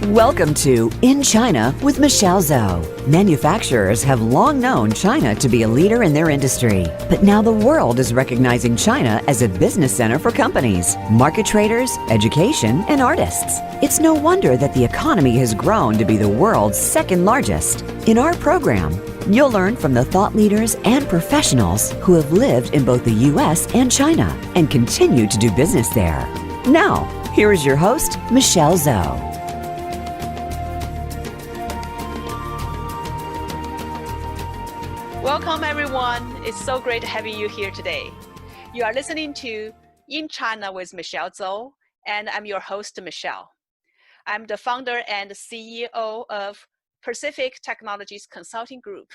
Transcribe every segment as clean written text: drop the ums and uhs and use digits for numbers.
Welcome to In China with Michelle Zhou. Manufacturers have long known China to be a leader in their industry, but now the world is recognizing China as a business center for companies, market traders, education, and artists. It's no wonder that the economy has grown to be the world's second largest. In our program, you'll learn from the thought leaders and professionals who have lived in both the U.S. and China and continue to do business there. Now, here is your host, Michelle Zhou. Welcome, everyone. It's so great having you here today. You are listening to In China with Michelle Zhou, and I'm your host, Michelle. I'm the founder and CEO of Pacific Technologies Consulting Group.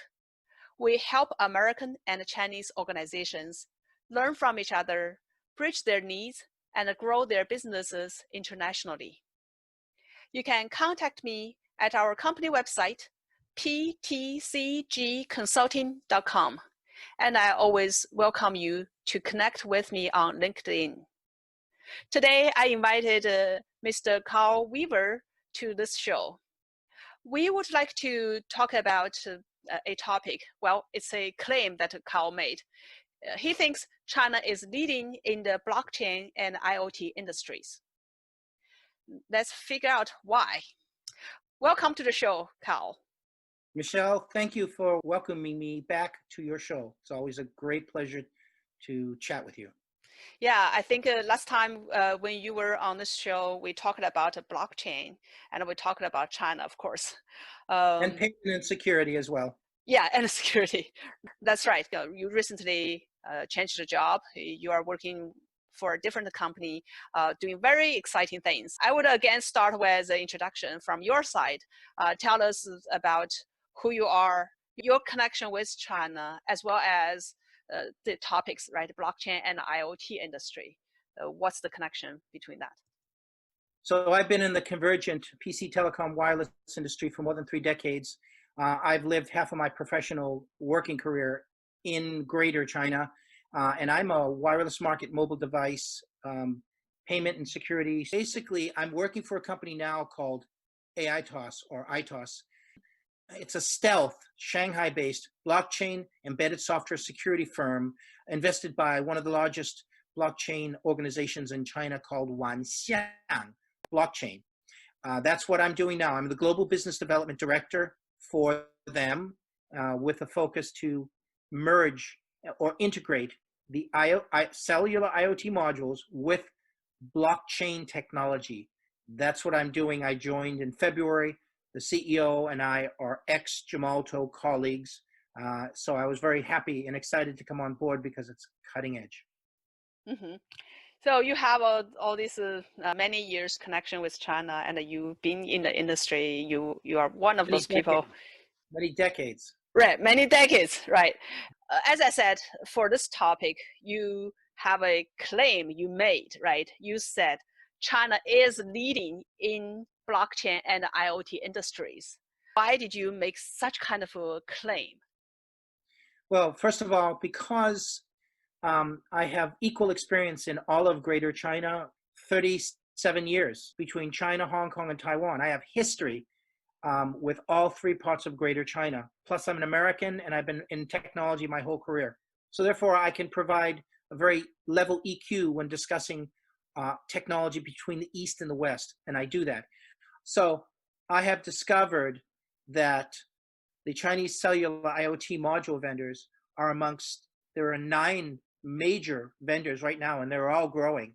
We help American and Chinese organizations learn from each other, bridge their needs, and grow their businesses internationally. You can contact me at our company website, PTCG Consulting.com, and I always welcome you to connect with me on LinkedIn. Today, I invited Mr. Karl Weaver to this show. We would like to talk about a topic. Well, it's a claim that Karl made. He thinks China is leading in the blockchain and IoT industries. Let's figure out why. Welcome to the show, Karl. Michelle, thank you for welcoming me back to your show. It's always a great pleasure to chat with you. Yeah, I think last time when you were on this show, we talked about blockchain and we talked about China, of course. And payment and security as well. Yeah, and security. That's right. You recently changed the job. You are working for a different company, doing very exciting things. I would again start with the introduction from your side. Tell us about who you are, your connection with China, as well as the topics, right? Blockchain and IoT industry. What's the connection between that? So I've been in the convergent PC telecom wireless industry for more than 3 decades. I've lived half of my professional working career in Greater China, and I'm a wireless market mobile device payment and security. Basically, I'm working for a company now called AITOS or ITOS. It's a stealth, Shanghai-based blockchain embedded software security firm invested by one of the largest blockchain organizations in China called Wanxiang Blockchain. That's what I'm doing now. I'm the Global Business Development Director for them with a focus to merge or integrate the cellular IoT modules with blockchain technology. That's what I'm doing. I joined in February. The CEO and I are ex-Gemalto colleagues, so I was very happy and excited to come on board because it's cutting edge. Mm-hmm. So you have all these many years connection with China, and you've been in the industry. You are one of those people. Many decades. Right, many decades, right. As I said, for this topic, you have a claim you made, right? You said China is leading in blockchain and IoT industries. Why did you make such kind of a claim? Well, first of all, because I have equal experience in all of Greater China, 37 years between China, Hong Kong, and Taiwan. I have history with all 3 parts of Greater China. Plus, I'm an American, and I've been in technology my whole career. So therefore, I can provide a very level EQ when discussing technology between the East and the West, and I do that. So I have discovered that the Chinese cellular IoT module vendors are there are 9 major vendors right now, and they're all growing.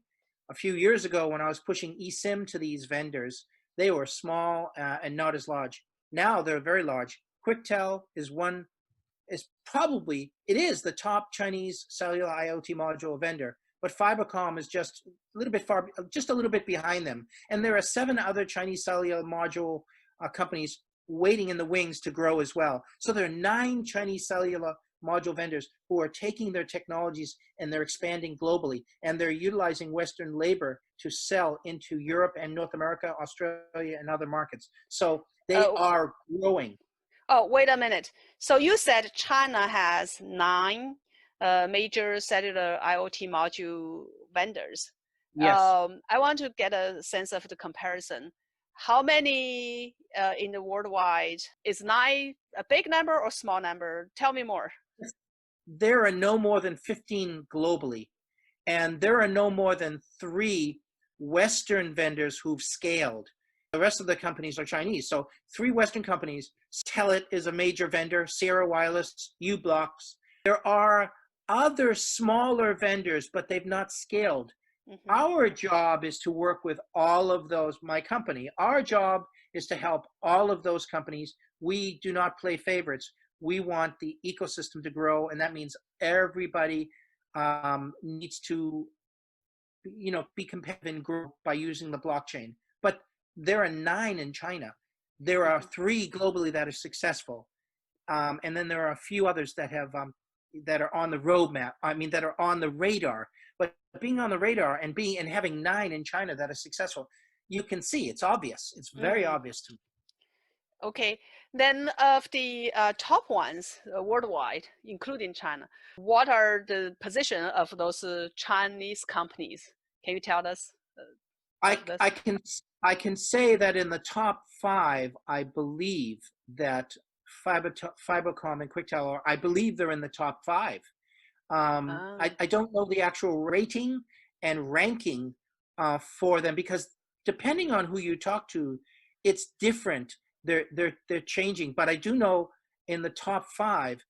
A few years ago, when I was pushing eSIM to these vendors, they were small and not as large. Now they're very large. QuickTel is the top Chinese cellular IoT module vendor, but Fibercom is just a little bit behind them. And there are 7 other Chinese cellular module companies waiting in the wings to grow as well. So there are 9 Chinese cellular module vendors who are taking their technologies and they're expanding globally, and they're utilizing Western labor to sell into Europe and North America, Australia, and other markets. So they are growing. Oh, wait a minute. So you said China has 9 major cellular IoT module vendors. Yes. I want to get a sense of the comparison. how many in the worldwide? Is 9 a big number or small number? Tell me more. There are no more than 15 globally, and there are no more than 3 Western vendors who've scaled. The rest of the companies are Chinese. So 3 Western companies. Telit is a major vendor, Sierra Wireless, U-Blocks. There are other smaller vendors, but they've not scaled. Mm-hmm. Our job is to work with all of those, my company, our job is to help all of those companies. We do not play favorites. We want the ecosystem to grow, and that means everybody needs to, be competitive and grow by using the blockchain. But there are 9 in China. There are 3 globally that are successful, and then there are a few others that have that are on the roadmap. I mean, that are on the radar. But being on the radar and having 9 in China that are successful, you can see it's obvious. It's very obvious to me. Okay, then of the top ones worldwide, including China, what are the position of those Chinese companies? Can you tell us? I can say that in the top 5, I believe that Fibercom and Quicktele, I believe they're in the top 5. I don't know the actual rating and ranking for them, because depending on who you talk to, it's different. They're changing, but I do know in the top 5,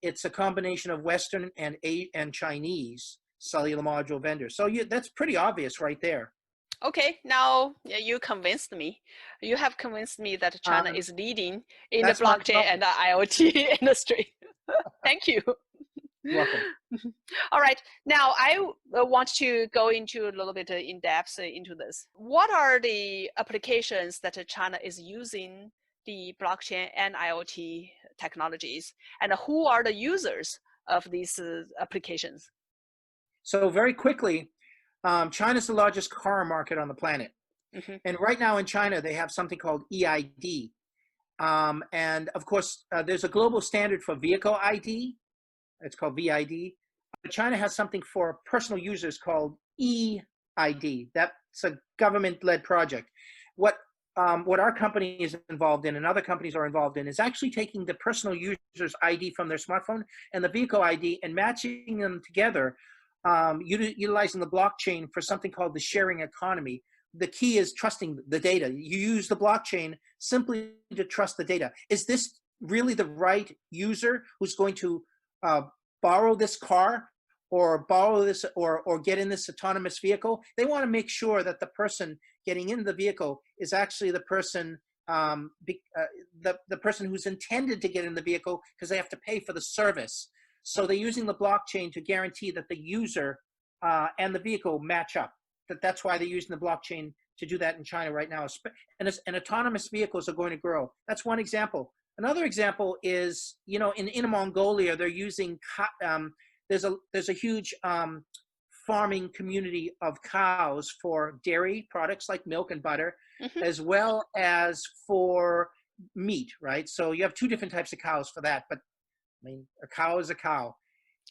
it's a combination of Western and Chinese cellular module vendors. So that's pretty obvious right there. Okay, now you convinced me. You have convinced me that China is leading in the That's my blockchain and the IoT industry. Thank you. You're welcome. All right, now I want to go into a little bit in depth into this. What are the applications that China is using the blockchain and IoT technologies, and who are the users of these applications? So very quickly, China's the largest car market on the planet. Mm-hmm. And right now in China, they have something called EID. And of course, there's a global standard for vehicle ID. It's called VID. China has something for personal users called EID. That's a government-led project. What our company is involved in and other companies are involved in is actually taking the personal user's ID from their smartphone and the vehicle ID and matching them together, utilizing the blockchain for something called the sharing economy. The key is trusting the data. You use the blockchain simply to trust the data. Is this really the right user who's going to borrow this car or borrow this or get in this autonomous vehicle? They want to make sure that the person getting in the vehicle is actually the person the person who's intended to get in the vehicle, because they have to pay for the service. So they're using the blockchain to guarantee that the user and the vehicle match up. That's why they're using the blockchain to do that in China right now. And autonomous vehicles are going to grow. That's one example. Another example is, in Mongolia, they're using, there's a huge farming community of cows for dairy products like milk and butter, as well as for meat, right? So you have 2 different types of cows for that, but I mean, a cow is a cow.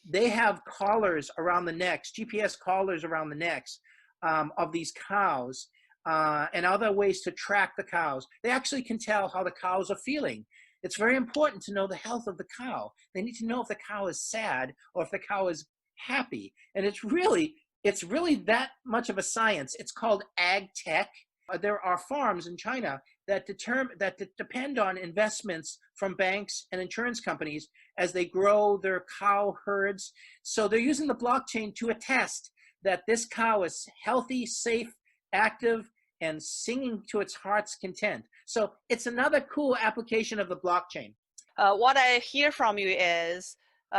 They have collars around the necks, GPS collars around the necks of these cows, and other ways to track the cows. They actually can tell how the cows are feeling. It's very important to know the health of the cow. They need to know if the cow is sad or if the cow is happy. And it's really that much of a science. It's called ag tech. There are farms in China that depend on investments from banks and insurance companies as they grow their cow herds. So they're using the blockchain to attest that this cow is healthy, safe, active, and singing to its heart's content. So it's another cool application of the blockchain. What I hear from you is,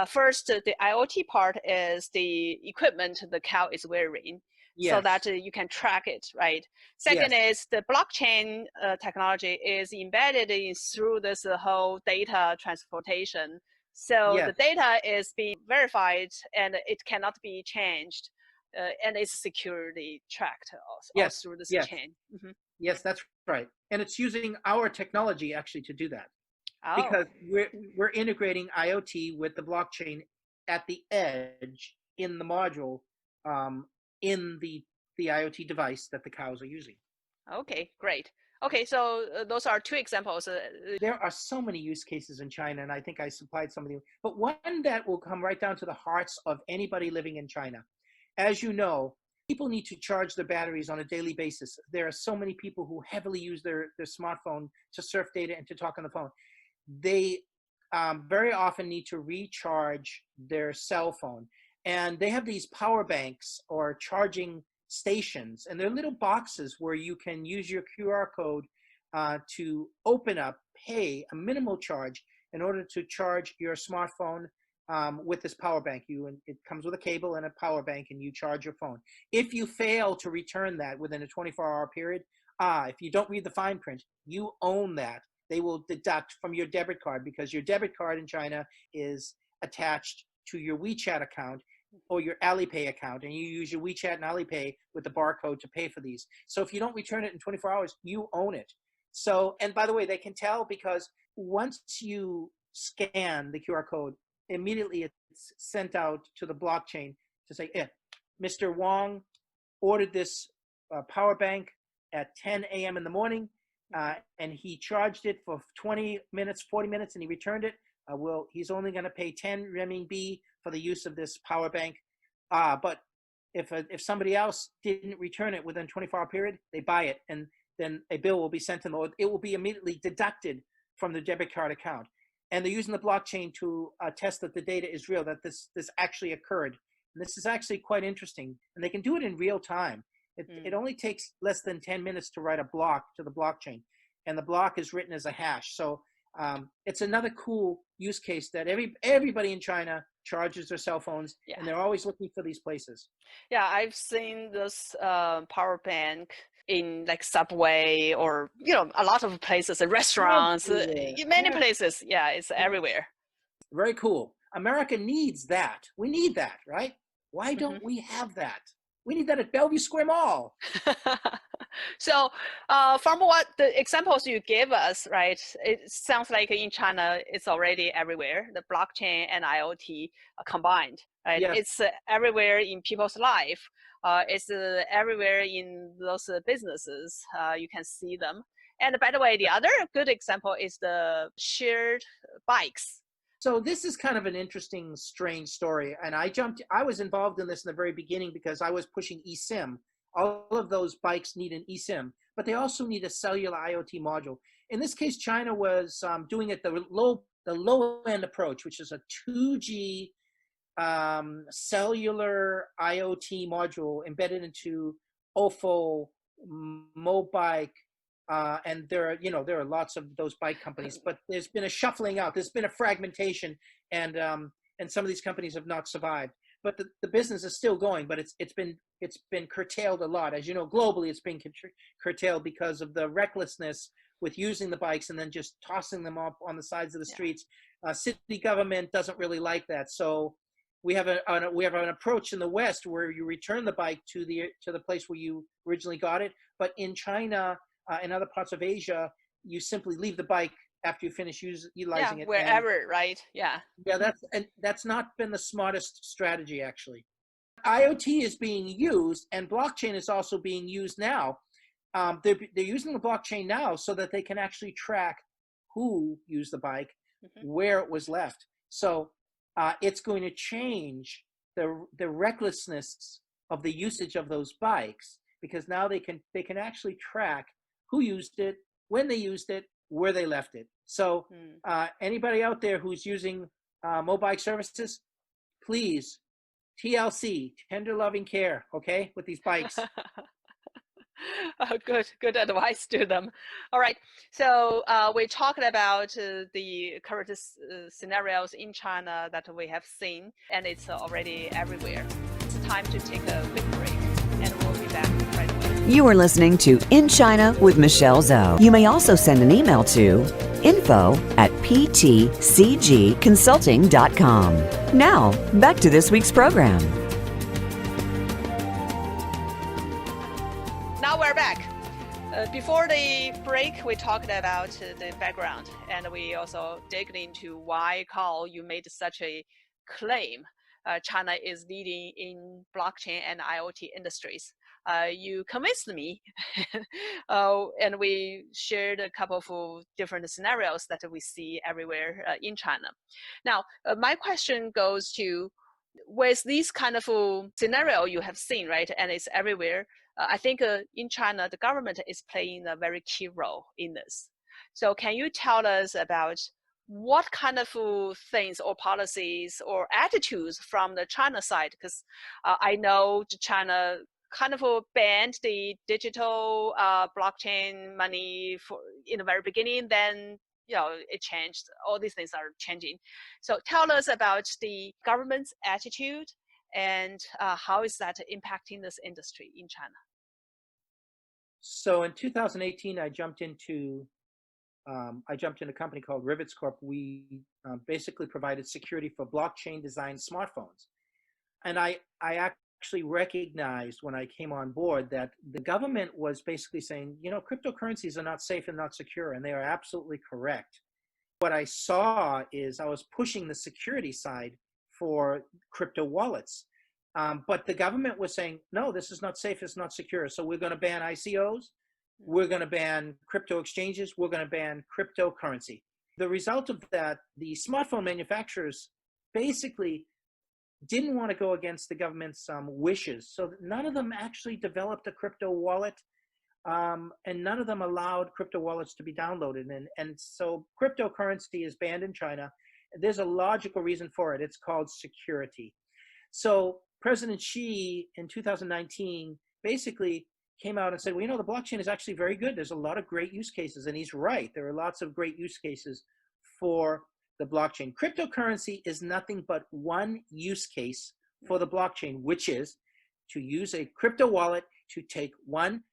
first, the IoT part is the equipment the cow is wearing, so that you can track it, right? Second is the blockchain technology is embedded through this whole data transportation. So the data is being verified and it cannot be changed. And it's securely tracked all through this chain. Yes, that's right. And it's using our technology actually to do that. Because we're integrating IoT with the blockchain at the edge in the module, in the IoT device that the cows are using. Okay, great. Okay, so those are two examples. There are so many use cases in China, and I think I supplied some of them. But one that will come right down to the hearts of anybody living in China. As you know, people need to charge their batteries on a daily basis. There are so many people who heavily use their smartphone to surf data and to talk on the phone. They very often need to recharge their cell phone. And they have these power banks or charging stations, and they're little boxes where you can use your QR code to open up, pay a minimal charge in order to charge your smartphone with this power bank. It comes with a cable and a power bank, and you charge your phone. If you fail to return that within a 24-hour period, if you don't read the fine print, you own that. They will deduct from your debit card, because your debit card in China is attached to your WeChat account or your Alipay account, and you use your WeChat and Alipay with the barcode to pay for these. So if you don't return it in 24 hours, you own it. So, and by the way, they can tell because once you scan the QR code, immediately it's sent out to the blockchain to say, Mr. Wong ordered this power bank at 10 a.m. in the morning, and he charged it for 20 minutes, 40 minutes, and he returned it. He's only going to pay 10 renminbi for the use of this power bank. But if somebody else didn't return it within a 24-hour period, they buy it, and then a bill will be sent to them. It will be immediately deducted from the debit card account. And they're using the blockchain to test that the data is real, that this actually occurred. And this is actually quite interesting. And they can do it in real time. It only takes less than 10 minutes to write a block to the blockchain. And the block is written as a hash. So it's another cool use case that everybody in China charges their cell phones, and they're always looking for these places. Yeah, I've seen this power bank in like Subway or, a lot of places, restaurants, many places. Yeah, it's everywhere. Very cool. America needs that. We need that, right? Why don't we have that? We need that at Bellevue Square Mall. So from what the examples you gave us, right, it sounds like in China, it's already everywhere, the blockchain and IoT combined, right? Yes. It's everywhere in people's life. It's everywhere in those businesses. You can see them. And by the way, the other good example is the shared bikes. So this is kind of an interesting, strange story. And I was involved in this in the very beginning because I was pushing eSIM. All of those bikes need an eSIM, but they also need a cellular IoT module. In this case, China was doing it the low end approach, which is a 2G cellular IoT module embedded into OFO, Mobike, and there are lots of those bike companies, but there's been a shuffling out. There's been a fragmentation, and some of these companies have not survived. But the business is still going, but it's been curtailed a lot. As you know, globally, it's been curtailed because of the recklessness with using the bikes and then just tossing them up on the sides of the streets. City government doesn't really like that, so we have an approach in the West where you return the bike to the place where you originally got it. But in China and other parts of Asia, you simply leave the bike after you finish utilizing it. Wherever, right? Yeah. Yeah, that's not been the smartest strategy, actually. IoT is being used, and blockchain is also being used now. They're using the blockchain now so that they can actually track who used the bike, where it was left. So it's going to change the recklessness of the usage of those bikes, because now they can actually track who used it, when they used it, where they left it. So anybody out there who's using Mobike services, please, TLC, tender loving care, okay, with these bikes. Good advice to them. All right, so we talked about the current scenarios in China that we have seen, and it's already everywhere. It's time to take a quick break, and we'll be back right away. You are listening to In China with Michelle Zhou. You may also send an email to info@ptcgconsulting.com. Now, back to this week's program. Now we're back. Before the break, we talked about the background, and we also digged into why, Karl, you made such a claim. China is leading in blockchain and IoT industries. you convinced me, and we shared a couple of different scenarios that we see everywhere in China. Now, my question goes to, with this kind of scenario you have seen, right, and it's everywhere, I think in China, the government is playing a very key role in this. So can you tell us about what kind of things or policies or attitudes from the China side? Because I know China kind of banned the digital blockchain money in the very beginning, then it changed. All these things are changing. So tell us about the government's attitude and how is that impacting this industry in China? So in 2018, I jumped into a company called Rivets Corp. We basically provided security for blockchain designed smartphones. And I actually recognized when I came on board that the government was basically saying, cryptocurrencies are not safe and not secure, and they are absolutely correct. What I saw is I was pushing the security side for crypto wallets. But the government was saying, no, this is not safe, it's not secure. So we're going to ban ICOs, we're going to ban crypto exchanges, we're going to ban cryptocurrency. The result of that, the smartphone manufacturers basically didn't want to go against the government's wishes. So none of them actually developed a crypto wallet, and none of them allowed crypto wallets to be downloaded. And so cryptocurrency is banned in China. There's a logical reason for it. It's called security. So President Xi in 2019 basically came out and said, well, the blockchain is actually very good. There's a lot of great use cases. And he's right. There are lots of great use cases for the blockchain. Cryptocurrency is nothing but one use case for the blockchain, which is to use a crypto wallet to take one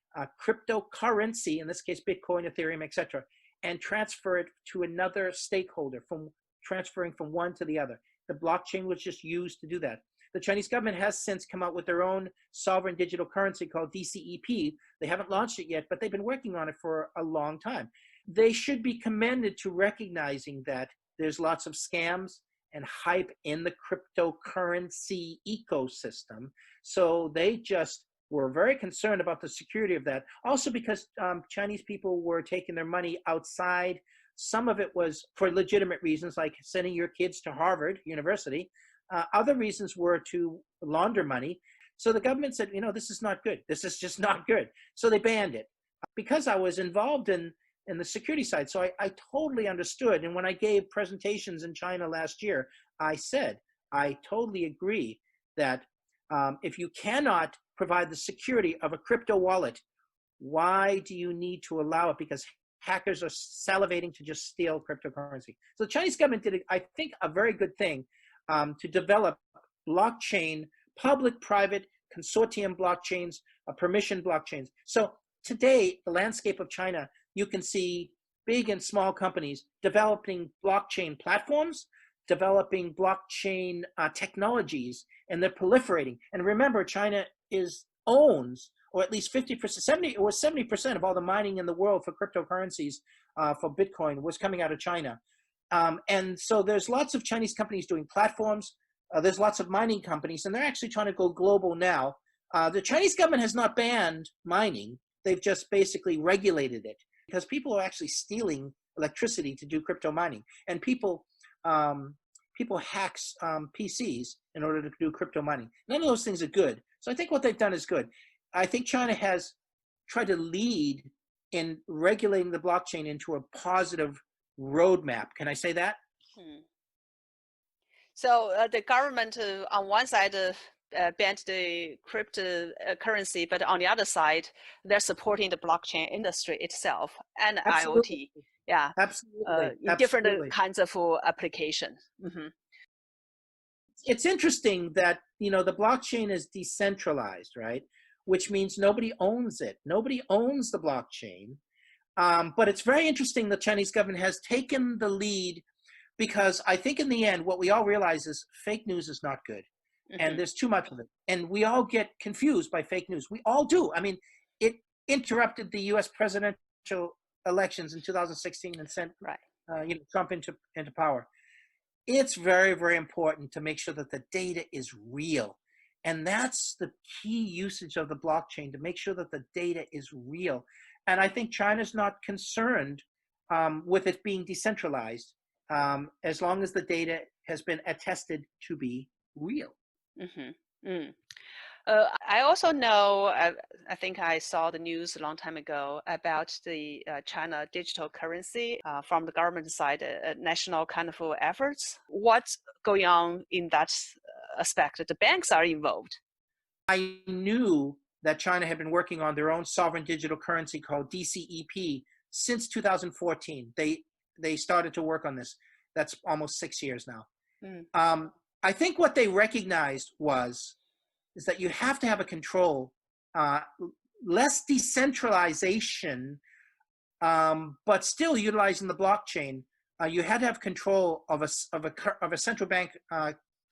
cryptocurrency, in this case, Bitcoin, Ethereum, etc., and transfer it to another stakeholder, from transferring from one to the other. The blockchain was just used to do that. The Chinese government has since come out with their own sovereign digital currency called DCEP. They haven't launched it yet, but they've been working on it for a long time. They should be commended to recognizing that there's lots of scams and hype in the cryptocurrency ecosystem. So they just were very concerned about the security of that. Also because Chinese people were taking their money outside. Some of it was for legitimate reasons, like sending your kids to Harvard University. Other reasons were to launder money. So the government said, this is not good. This is just not good. So they banned it. Because I was involved in the security side, so I totally understood. And when I gave presentations in China last year, I said, I totally agree that if you cannot provide the security of a crypto wallet, why do you need to allow it? Because hackers are salivating to just steal cryptocurrency. So the Chinese government did, I think, a very good thing to develop blockchain, public-private consortium blockchains, permission blockchains. So today, the landscape of China, you can see big and small companies developing blockchain platforms, developing blockchain technologies, and they're proliferating. And remember, China owns, or at least 50%, 70% of all the mining in the world for cryptocurrencies, for Bitcoin, was coming out of China. And so there's lots of Chinese companies doing platforms. There's lots of mining companies, and they're actually trying to go global now. The Chinese government has not banned mining. They've just basically regulated it because people are actually stealing electricity to do crypto mining. And people hack PCs in order to do crypto mining. None of those things are good. So I think what they've done is good. I think China has tried to lead in regulating the blockchain into a positive roadmap. Can I say that? So the government on one side banned the cryptocurrency, but on the other side, they're supporting the blockchain industry itself and Absolutely. IoT. Yeah, absolutely. In different kinds of application. Mm-hmm. It's interesting that the blockchain is decentralized, right? Which means nobody owns it. Nobody owns the blockchain. But it's very interesting the Chinese government has taken the lead, because I think in the end, what we all realize is fake news is not good. Mm-hmm. And there's too much of it. And we all get confused by fake news. We all do. I mean, it interrupted the US presidential elections in 2016 and sent Trump into power. It's very, very important to make sure that the data is real. And that's the key usage of the blockchain, to make sure that the data is real. And I think China's not concerned with it being decentralized, as long as the data has been attested to be real. Mm-hmm. Mm. I also know, I think I saw the news a long time ago about the China digital currency from the government side, national kind of efforts. What's going on in that aspect? The banks are involved. I knew that China had been working on their own sovereign digital currency called DCEP since 2014. They started to work on this. That's almost 6 years now. Mm. I think what they recognized is that you have to have a control, less decentralization, but still utilizing the blockchain. You had to have control of a central bank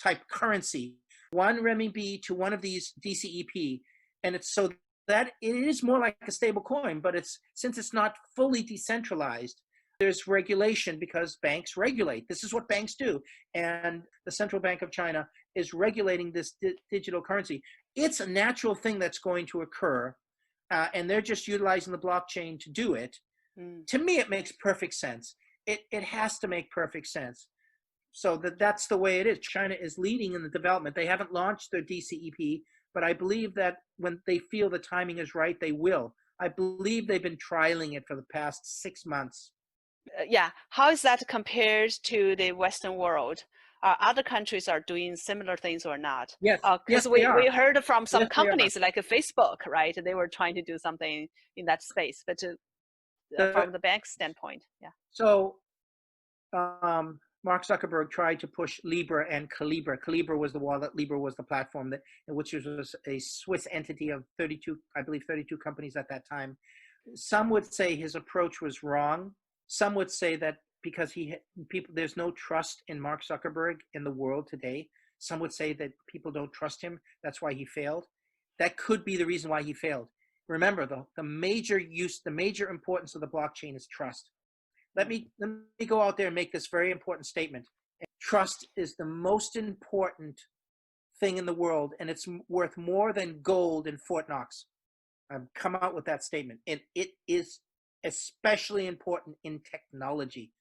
type currency, one renminbi to one of these DCEP, and it's so that it is more like a stable coin, but since it's not fully decentralized, there's regulation because banks regulate. This is what banks do, and the Central Bank of China is regulating this digital currency. It's a natural thing that's going to occur, and they're just utilizing the blockchain to do it. Mm. To me, it makes perfect sense. It has to make perfect sense. So that's the way it is. China is leading in the development. They haven't launched their DCEP, but I believe that when they feel the timing is right, they will. I believe they've been trialing it for the past 6 months. Yeah, how is that compared to the Western world? Other countries are doing similar things or not? Yes, Because yes, they we are. heard from some Yes, they are. companies like Facebook, right? They were trying to do something in that space, but from the bank standpoint, yeah. So Mark Zuckerberg tried to push Libra and Calibra. Calibra was the wallet, Libra was the platform, which was a Swiss entity of 32, I believe 32 companies at that time. Some would say his approach was wrong. Some would say that because there's no trust in Mark Zuckerberg in the world today. Some would say that people don't trust him. That's why he failed. That could be the reason why he failed. Remember, the major importance of the blockchain is trust. Let me go out there and make this very important statement. Trust is the most important thing in the world, and it's worth more than gold in Fort Knox. I've come out with that statement, and it is especially important in technology.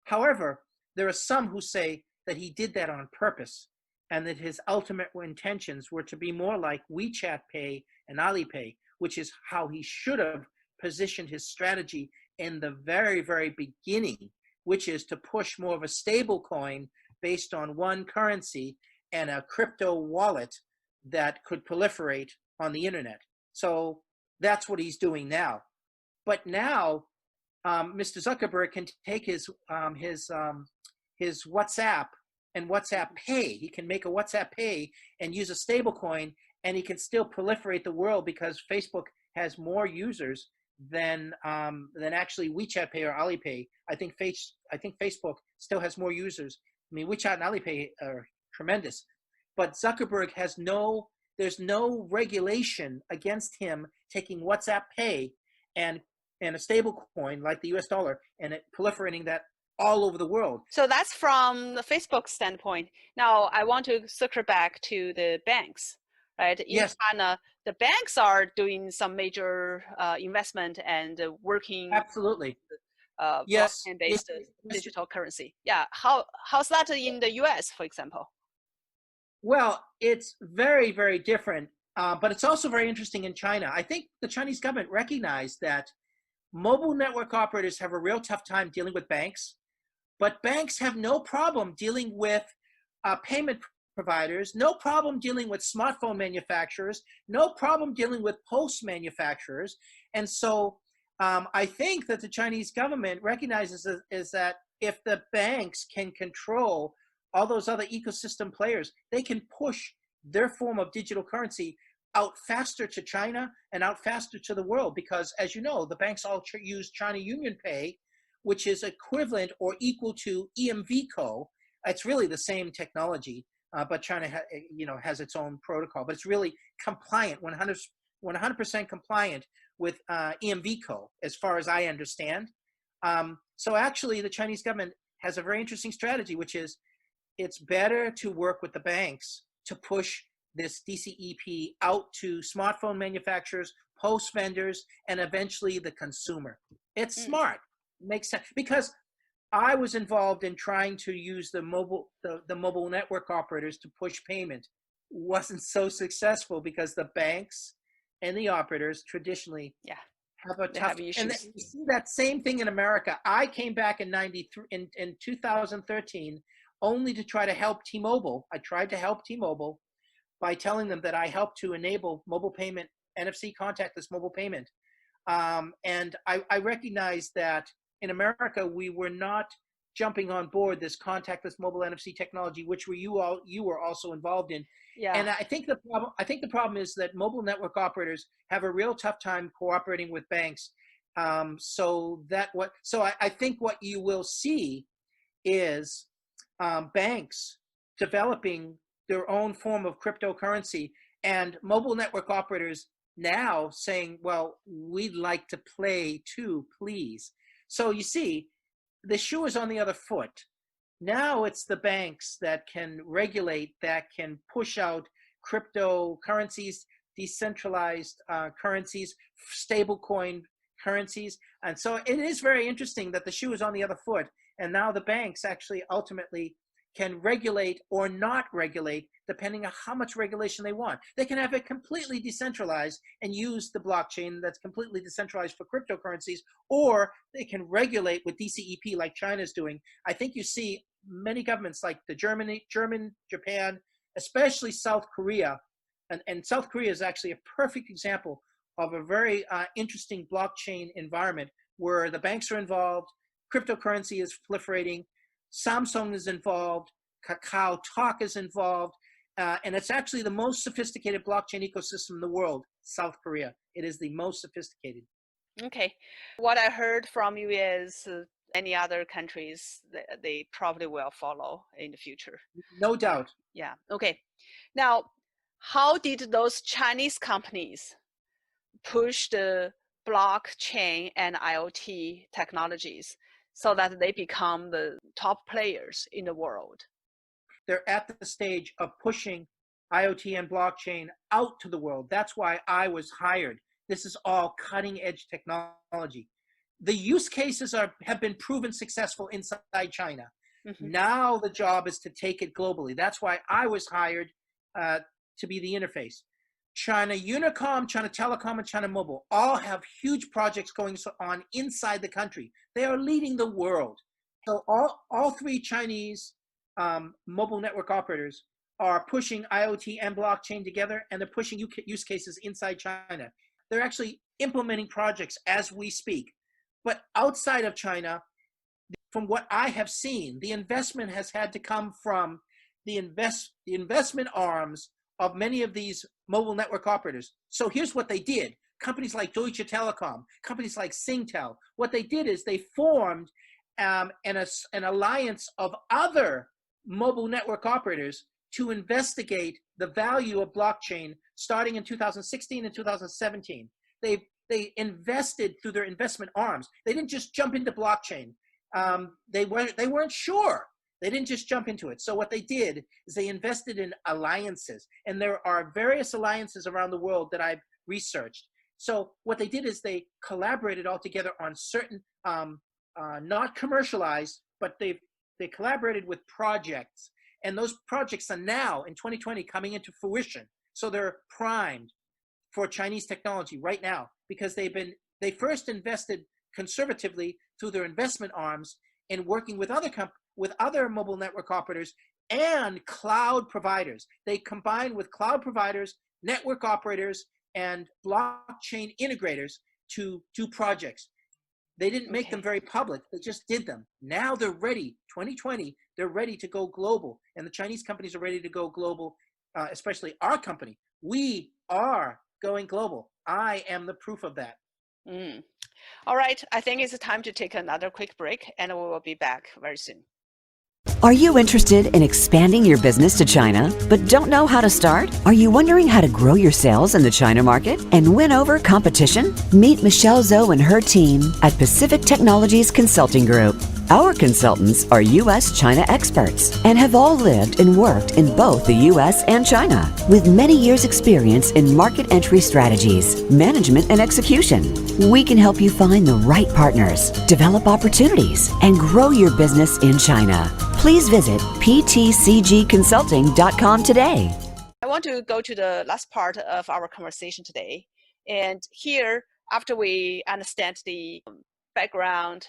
However, there are some who say that he did that on purpose, and that his ultimate intentions were to be more like WeChat Pay and Alipay, which is how he should have positioned his strategy in the very, very beginning, which is to push more of a stable coin based on one currency and a crypto wallet that could proliferate on the internet. So that's what he's doing now. But now, Mr. Zuckerberg can take his WhatsApp and WhatsApp Pay. He can make a WhatsApp Pay and use a stable coin, and he can still proliferate the world because Facebook has more users than actually WeChat Pay or Alipay. I think Facebook still has more users. I mean, WeChat and Alipay are tremendous, but Zuckerberg there's no regulation against him taking WhatsApp Pay and a stable coin like the US dollar and it proliferating that all over the world. So that's from the Facebook standpoint. Now I want to circle back to the banks, right? In Yes, China, the banks are doing some major investment and working absolutely. Yes, yes, blockchain-based yes. digital currency. Yeah, how's that in the US, for example? Well, it's very, very different, but it's also very interesting in China. I think the Chinese government recognized that mobile network operators have a real tough time dealing with banks, but banks have no problem dealing with payment providers, no problem dealing with smartphone manufacturers, no problem dealing with post manufacturers. And so I think that the Chinese government recognizes is that if the banks can control all those other ecosystem players, they can push their form of digital currency out faster to China and out faster to the world. Because as you know, the banks all use China Union Pay, which is equivalent or equal to EMVCo. It's really the same technology, but China has its own protocol. But it's really compliant, 100% compliant with EMVCo, as far as I understand. So actually, the Chinese government has a very interesting strategy, which is it's better to work with the banks to push this DCEP out to smartphone manufacturers, post vendors, and eventually the consumer. It's smart, makes sense, because I was involved in trying to use the mobile network operators to push payment. Wasn't so successful because the banks and the operators traditionally have a tough, and you see that same thing in America. I came back in 2013 only to try to help T-Mobile. I tried to help T-Mobile by telling them that I helped to enable mobile payment, NFC contactless mobile payment. And I recognized that in America, we were not jumping on board this contactless mobile NFC technology, which you were also involved in. Yeah. And I think the problem is that mobile network operators have a real tough time cooperating with banks. So I think what you will see is banks developing their own form of cryptocurrency, and mobile network operators now saying, well, we'd like to play too, please. So you see, the shoe is on the other foot. Now it's the banks that can regulate, that can push out cryptocurrencies, decentralized currencies, stablecoin currencies. And so it is very interesting that the shoe is on the other foot. And now the banks actually ultimately can regulate or not regulate, depending on how much regulation they want. They can have it completely decentralized and use the blockchain that's completely decentralized for cryptocurrencies, or they can regulate with DCEP like China's doing. I think you see many governments like the German, Japan, especially South Korea, and South Korea is actually a perfect example of a very interesting blockchain environment where the banks are involved, cryptocurrency is proliferating, Samsung is involved, Kakao Talk is involved, and it's actually the most sophisticated blockchain ecosystem in the world, South Korea. It is the most sophisticated. Okay. What I heard from you is any other countries, they probably will follow in the future. No doubt. Yeah. Okay. Now, how did those Chinese companies push the blockchain and IoT technologies so that they become the top players in the world? They're at the stage of pushing IoT and blockchain out to the world. That's why I was hired. This is all cutting edge technology. The use cases have been proven successful inside China. Mm-hmm. Now the job is to take it globally. That's why I was hired to be the interface. China Unicom, China Telecom, and China Mobile all have huge projects going on inside the country. They are leading the world. So all three Chinese mobile network operators are pushing IoT and blockchain together, and they're pushing use cases inside China. They're actually implementing projects as we speak. But outside of China, from what I have seen, the investment has had to come from the investment arms of many of these mobile network operators. So here's what they did. Companies like Deutsche Telekom, companies like Singtel, what they did is they formed an alliance of other mobile network operators to investigate the value of blockchain starting in 2016 and 2017. They invested through their investment arms. They didn't just jump into blockchain. They weren't sure. They didn't just jump into it. So what they did is they invested in alliances. And there are various alliances around the world that I've researched. So what they did is they collaborated all together on certain, not commercialized, but they collaborated with projects. And those projects are now, in 2020, coming into fruition. So they're primed for Chinese technology right now, because they first invested conservatively through their investment arms in working with other mobile network operators and cloud providers. They combined with cloud providers, network operators, and blockchain integrators to do projects. They didn't make them very public. They just did them. Now they're ready. 2020, they're ready to go global. And the Chinese companies are ready to go global, especially our company. We are going global. I am the proof of that. All right. I think it's time to take another quick break, and we will be back very soon. Are you interested in expanding your business to China, but don't know how to start? Are you wondering how to grow your sales in the China market and win over competition? Meet Michelle Zhou and her team at Pacific Technologies Consulting Group. Our consultants are U.S. China experts and have all lived and worked in both the U.S. and China, with many years' experience in market entry strategies, management, and execution. We can help you find the right partners, develop opportunities, and grow your business in China. Please visit ptcgconsulting.com today. I want to go to the last part of our conversation today. And here, after we understand the background,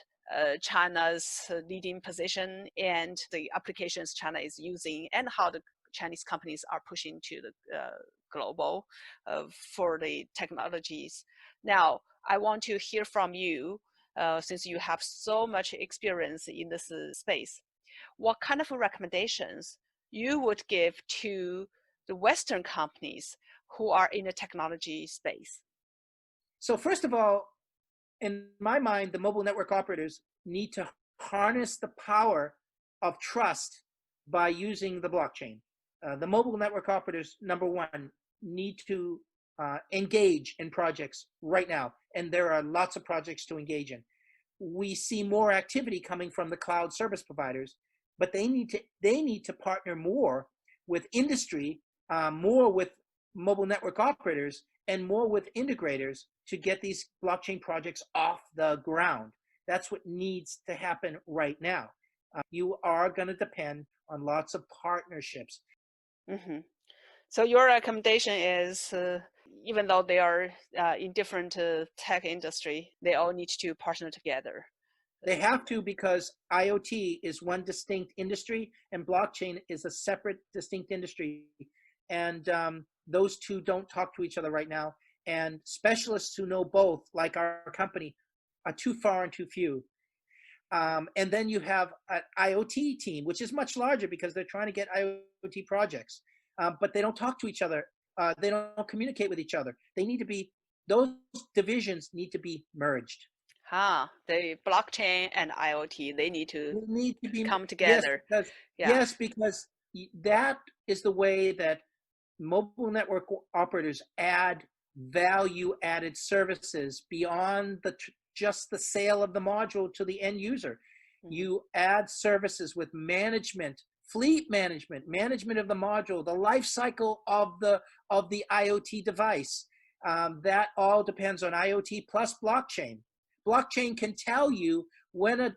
China's leading position and the applications China is using and how the Chinese companies are pushing to the global for the technologies. Now, I want to hear from you, since you have so much experience in this space, what kind of recommendations you would give to the Western companies who are in the technology space? So first of all, in my mind, the mobile network operators need to harness the power of trust by using the blockchain. The mobile network operators, number one, need to engage in projects right now. And there are lots of projects to engage in. We see more activity coming from the cloud service providers, but they need to partner more with industry, more with mobile network operators, and more with integrators to get these blockchain projects off the ground. That's what needs to happen right now. You are going to depend on lots of partnerships. Mm-hmm. So your recommendation is, even though they are in different tech industry, they all need to partner together. They have to, because IoT is one distinct industry and blockchain is a separate, distinct industry. And those two don't talk to each other right now. And specialists who know both, like our company, are too far and too few. And then you have an IoT team, which is much larger because they're trying to get IoT projects, but they don't talk to each other. They don't communicate with each other. They need to be, those divisions need to be merged. The blockchain and IoT, they need to come together. Yes, because that is the way that mobile network operators add value-added services beyond just the sale of the module to the end user. Mm-hmm. You add services with management, fleet management, management of the module, the life cycle of the IoT device. That all depends on IoT plus blockchain. Blockchain can tell you when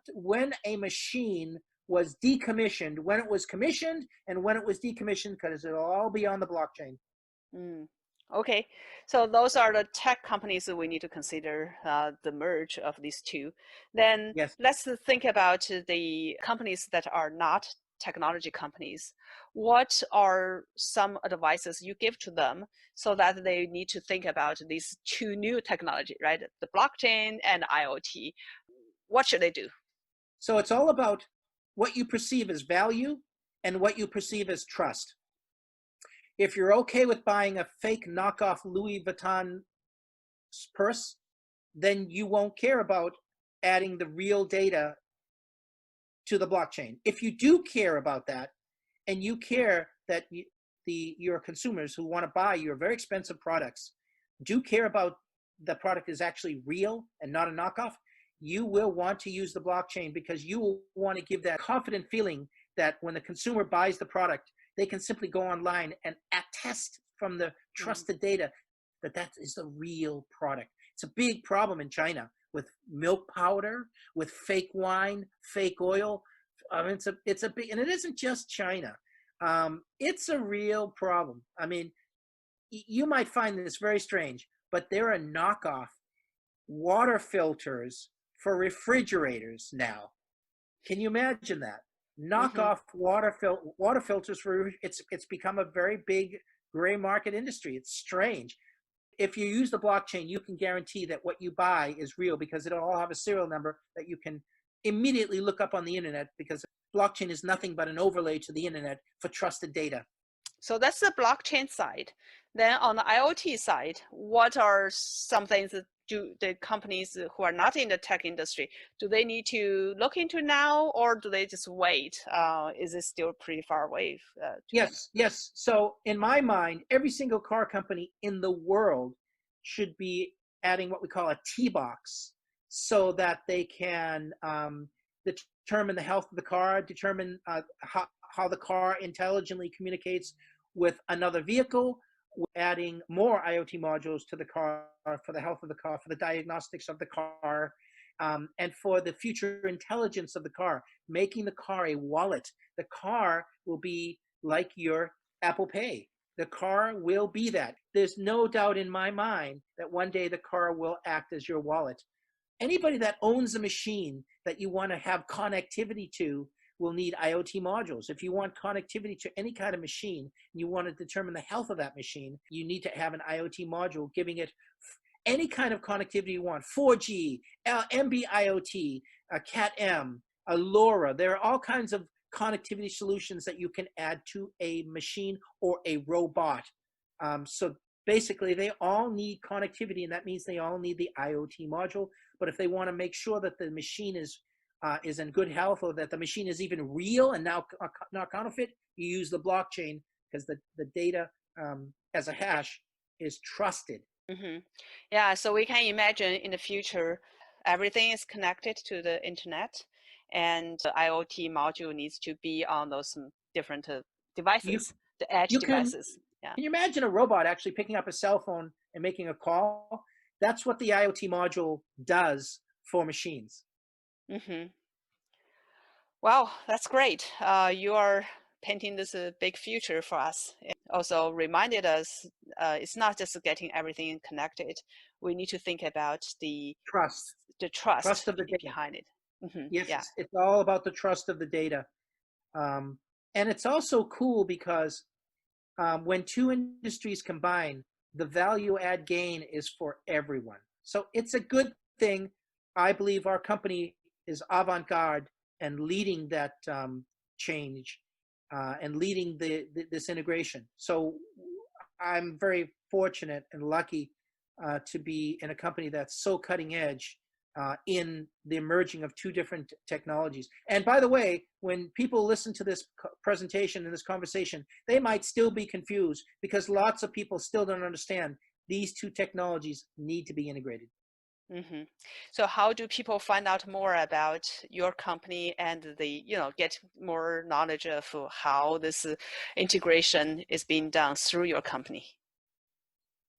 a machine was decommissioned, when it was commissioned, and when it was decommissioned, because it'll all be on the blockchain. Okay, so those are the tech companies that we need to consider the merge of these two. Then yes, let's think about the companies that are not technology companies. What are some advices you give to them so that they need to think about these two new technology, right? The blockchain and IoT. What should they do? So it's all about what you perceive as value and what you perceive as trust. If you're okay with buying a fake knockoff Louis Vuitton purse, then you won't care about adding the real data to the blockchain. If you do care about that, and you care that your consumers who want to buy your very expensive products do care about the product is actually real and not a knockoff, you will want to use the blockchain, because you will want to give that confident feeling that when the consumer buys the product, they can simply go online and attest from the trusted data that that is the real product. It's a big problem in China with milk powder, with fake wine, fake oil. It's a big, and it isn't just China. It's a real problem. I mean, you might find this very strange, but there are knockoff water filters for refrigerators now. Can you imagine that? Knockoff water filters for it's become a very big gray market industry. It's strange. If you use the blockchain, you can guarantee that what you buy is real, because it'll all have a serial number that you can immediately look up on the internet, because blockchain is nothing but an overlay to the internet for trusted data. So that's the blockchain side. Then on the IoT side, what are some things that do the companies who are not in the tech industry, do they need to look into now, or do they just wait? Is it still pretty far away? Yes. So in my mind, every single car company in the world should be adding what we call a T-box, so that they can determine the health of the car, determine how the car intelligently communicates with another vehicle. We're adding more IoT modules to the car for the health of the car, for the diagnostics of the car, and for the future intelligence of the car, making the car a wallet. The car will be like your Apple Pay. The car will be that. There's no doubt in my mind that one day the car will act as your wallet. Anybody that owns a machine that you want to have connectivity to will need IoT modules. If you want connectivity to any kind of machine, and you want to determine the health of that machine, you need to have an IoT module giving it any kind of connectivity you want. 4G, MB-IoT, Cat-M, LoRa. There are all kinds of connectivity solutions that you can add to a machine or a robot. So basically, they all need connectivity, and that means they all need the IoT module. But if they want to make sure that the machine is in good health, or that the machine is even real and now not counterfeit, you use the blockchain, because the data as a hash is trusted. Mm-hmm. Yeah, so we can imagine in the future, everything is connected to the internet, and the IoT module needs to be on those different devices, the edge devices. Can you imagine a robot actually picking up a cell phone and making a call? That's what the IoT module does for machines. Mm-hmm. Wow, that's great. You are painting this big future for us. It also reminded us it's not just getting everything connected. We need to think about the trust of the data behind it. Mm-hmm. Yes, yeah. It's all about the trust of the data. And it's also cool because when two industries combine, the value add gain is for everyone. So it's a good thing. I believe our company is avant-garde and leading that change and leading this integration. So I'm very fortunate and lucky to be in a company that's so cutting edge in the emerging of two different technologies. And by the way, when people listen to this presentation and this conversation, they might still be confused because lots of people still don't understand these two technologies need to be integrated. Mm-hmm. So how do people find out more about your company and get more knowledge of how this integration is being done through your company?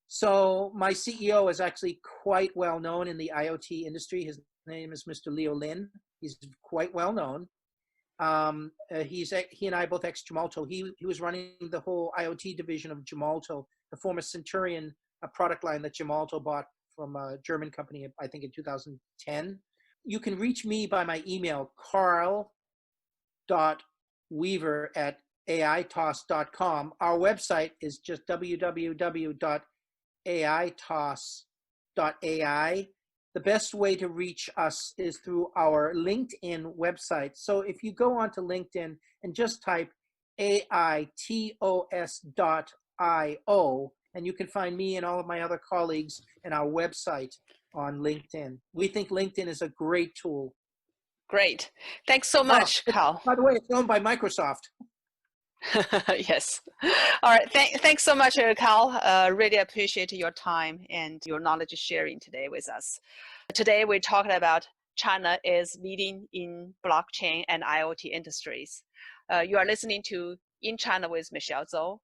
So my CEO is actually quite well known in the IoT industry. His name is Mr. Leo Lin. He's quite well known. He and I both ex-Gemalto. He was running the whole IoT division of Gemalto, the former Centurion product line that Gemalto bought from a German company, I think in 2010. You can reach me by my email, karl.weaver@aitos.com. Our website is just www.aitos.ai. The best way to reach us is through our LinkedIn website. So if you go onto LinkedIn and just type aitos.io, and you can find me and all of my other colleagues and our website on LinkedIn. We think LinkedIn is a great tool. Great. Thanks so much, Karl. By the way, it's owned by Microsoft. Yes. All right. Thanks so much, Karl. Really appreciate your time and your knowledge sharing today with us. Today, we're talking about China is leading in blockchain and IoT industries. You are listening to In China with Michelle Zhou.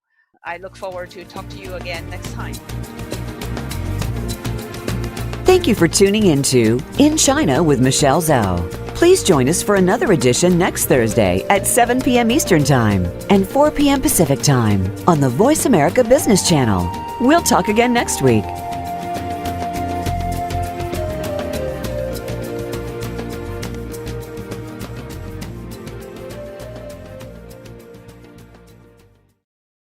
I look forward to talk to you again next time. Thank you for tuning into In China with Michelle Zhou. Please join us for another edition next Thursday at 7 p.m. Eastern Time and 4 p.m. Pacific Time on the Voice America Business Channel. We'll talk again next week.